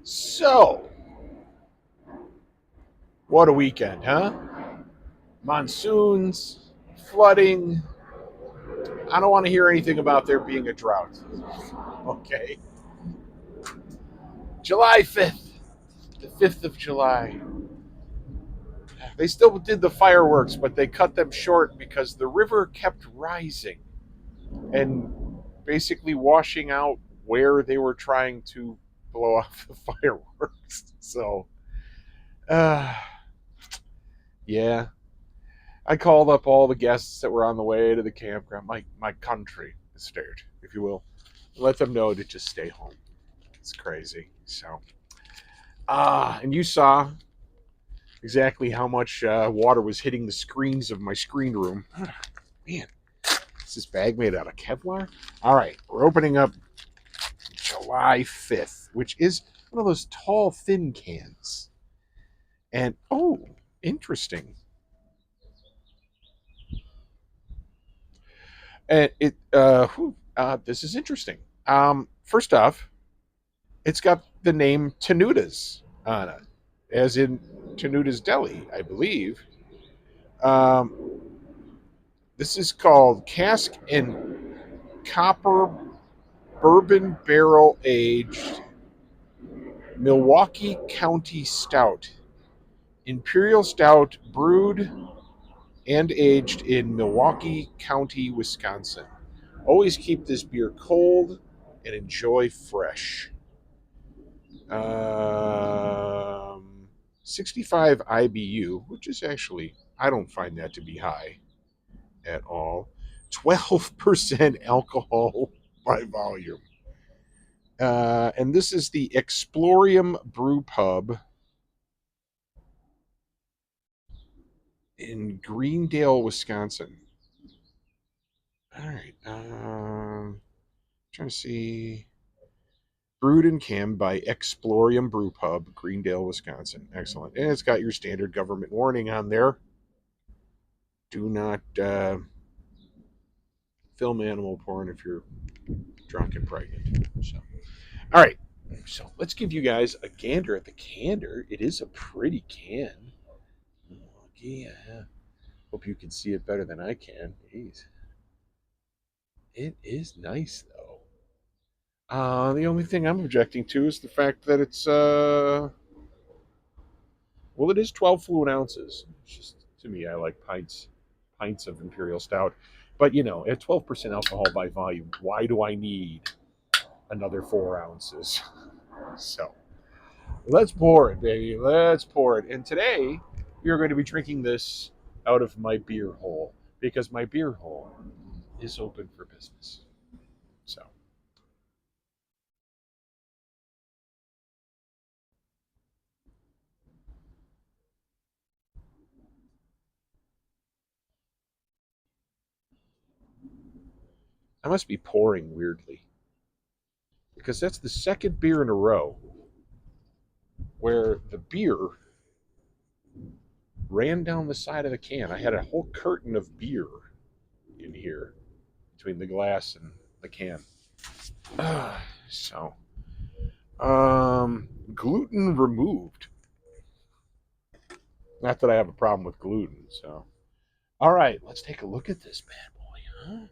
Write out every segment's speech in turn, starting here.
So, what a weekend, huh? Monsoons, flooding. I don't want to hear anything about there being a drought. Okay. July 5th, the 5th of July. They still did the fireworks, but they cut them short because the river kept rising and basically washing out where they were trying to blow off the fireworks. So, uh, yeah, I called up all the guests that were on the way to the campground, my country estate, if you will, let them know to just stay home. It's crazy. So, and you saw exactly how much water was hitting the screens of my screen room. Man, is this bag made out of Kevlar? All right, we're opening up July 5th, which is one of those tall, thin cans. And oh, interesting. And this is interesting. First off, it's got the name Tenuta's on it, as in Tenuta's Deli, I believe. Um, this is called Cask and Copper Bourbon Barrel Aged Milwaukee County Stout. Imperial Stout brewed and aged in Milwaukee County, Wisconsin. Always keep this beer cold and enjoy fresh. Um, 65 IBU, which is actually, I don't find that to be high at all. 12% alcohol by volume. And this is the Explorium Brew Pub in Greendale, Wisconsin. All right. Trying to see. Brewed and canned by Explorium Brew Pub, Greendale, Wisconsin. Excellent. And it's got your standard government warning on there. Do not film animal porn if you're drunk and pregnant. So, all right. So let's give you guys a gander at the candor. It is a pretty can. Yeah. Hope you can see it better than I can. Jeez. It is nice though. The only thing I'm objecting to is the fact that it's well, it is 12 fluid ounces. It's just to me, I like pints of Imperial Stout, but at 12% alcohol by volume, why do I need another 4 ounces? So let's pour it, baby. Let's pour it. And today we are going to be drinking this out of my beer hole because my beer hole is open for business. So I must be pouring weirdly because that's the second beer in a row where the beer ran down the side of the can. I had a whole curtain of beer in here between the glass and the can. So, gluten removed. Not that I have a problem with gluten. So, all right, let's take a look at this bad boy, huh?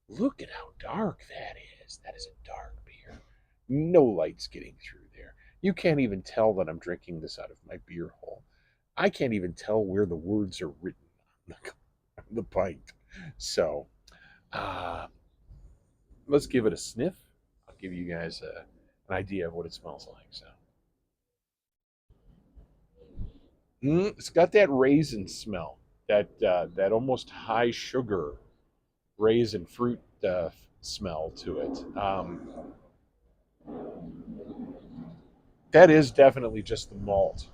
Look at how dark that is. That is a dark beer. No light's getting through there. You can't even tell that I'm drinking this out of my beer hole. I can't even tell where the words are written on the pint. So, uh, let's give it a sniff. I'll give you guys an idea of what it smells like. So, it's got that raisin smell, that almost high sugar raisin fruit smell to it. That is definitely just the malt,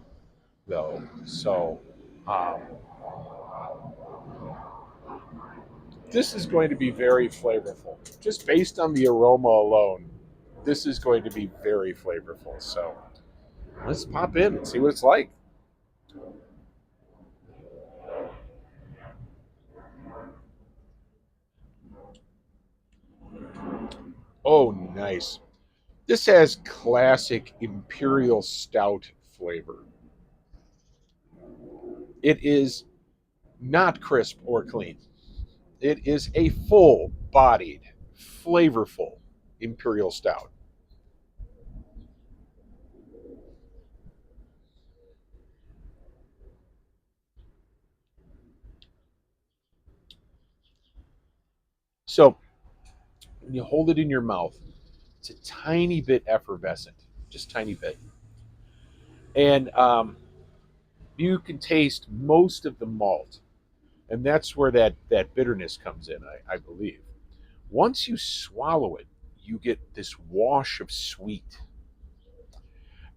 though. So, um, this is going to be very flavorful, just based on the aroma alone. This is going to be very flavorful. So, let's pop in and see what it's like. Oh, nice. This has classic Imperial Stout flavor. It is not crisp or clean. It is a full-bodied, flavorful Imperial Stout. So when you hold it in your mouth, it's a tiny bit effervescent, just tiny bit, and you can taste most of the malt, and that's where that bitterness comes in, I believe. Once you swallow it, you get this wash of sweet,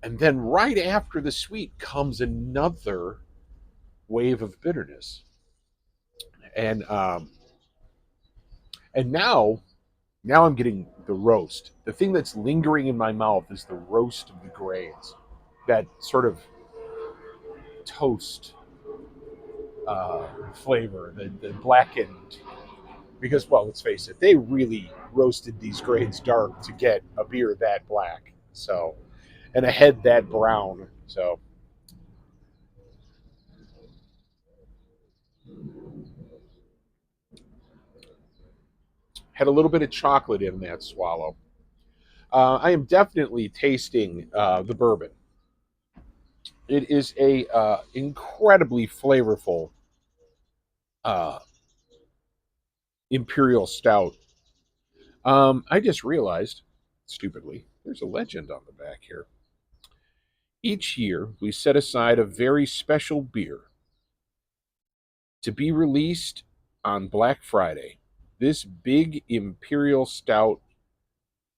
and then right after the sweet comes another wave of bitterness, and now I'm getting the roast. The thing that's lingering in my mouth is the roast of the grains, that sort of toast flavor, the blackened. Because, well, let's face it, they really roasted these grains dark to get a beer that black. So, and a head that brown. So, had a little bit of chocolate in that swallow. I am definitely tasting the bourbon. It is a incredibly flavorful uh, imperial stout. I just realized, stupidly, there's a legend on the back here. Each year, we set aside a very special beer to be released on Black Friday. This big imperial stout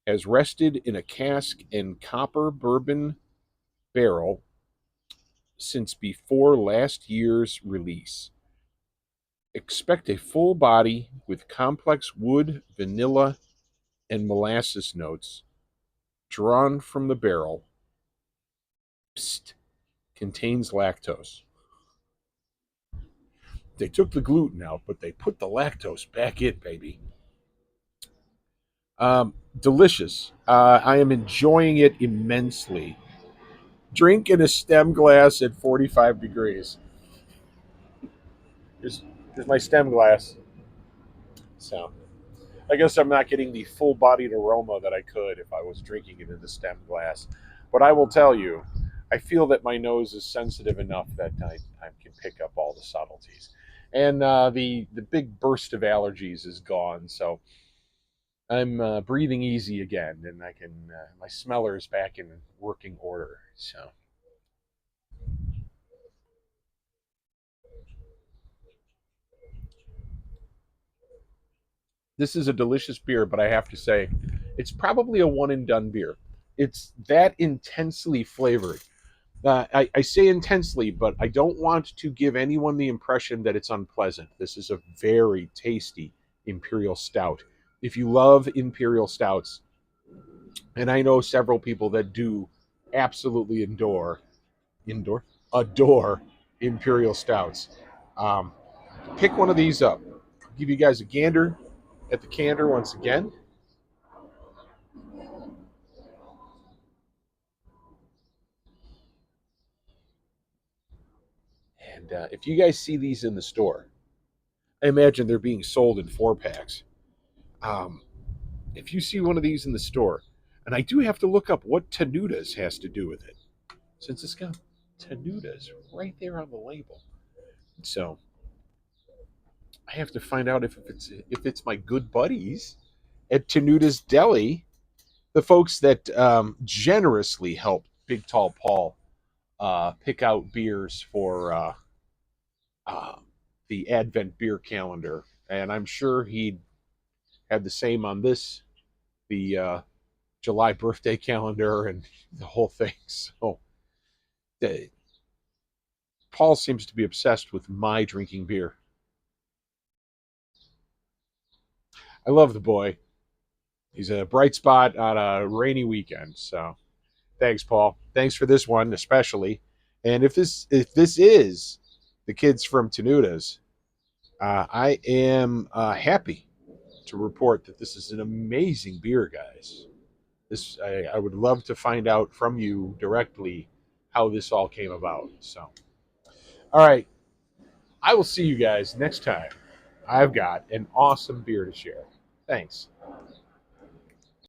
has rested in a cask and copper bourbon barrel since before last year's release. Expect a full body with complex wood, vanilla, and molasses notes drawn from the barrel. Psst, contains lactose. They took the gluten out, but they put the lactose back in, baby. Delicious. I am enjoying it immensely. Drink in a stem glass at 45 degrees. Here's, here's my stem glass. So I guess I'm not getting the full bodied aroma that I could if I was drinking it in the stem glass. But I will tell you, I feel that my nose is sensitive enough that I can pick up all the subtleties. And the big burst of allergies is gone, so I'm breathing easy again, and I can my smeller is back in working order. So this is a delicious beer, but I have to say, it's probably a one and done beer. It's that intensely flavored. I say intensely, but I don't want to give anyone the impression that it's unpleasant. This is a very tasty imperial stout. If you love imperial stouts, and I know several people that do absolutely indoor adore imperial stouts. Um, Pick one of these up. I'll give you guys a gander at the candor once again. And if you guys see these in the store, I imagine they're being sold in 4 packs. Um, if you see one of these in the store, and I do have to look up what Tenuta's has to do with it, since it's got Tenuta's right there on the label. So I have to find out if it's my good buddies at Tenuta's Deli, the folks that generously helped Big Tall Paul pick out beers for uh, the Advent beer calendar, and I'm sure he'd had the same on this, the July birthday calendar, and the whole thing. So the, Paul seems to be obsessed with my drinking beer. I love the boy. He's a bright spot on a rainy weekend. So thanks, Paul. Thanks for this one especially. And if this is the kids from Tenuta's, I am happy to report that this is an amazing beer, guys. I would love to find out from you directly how this all came about. So, all right, I will see you guys next time. I've got an awesome beer to share. Thanks.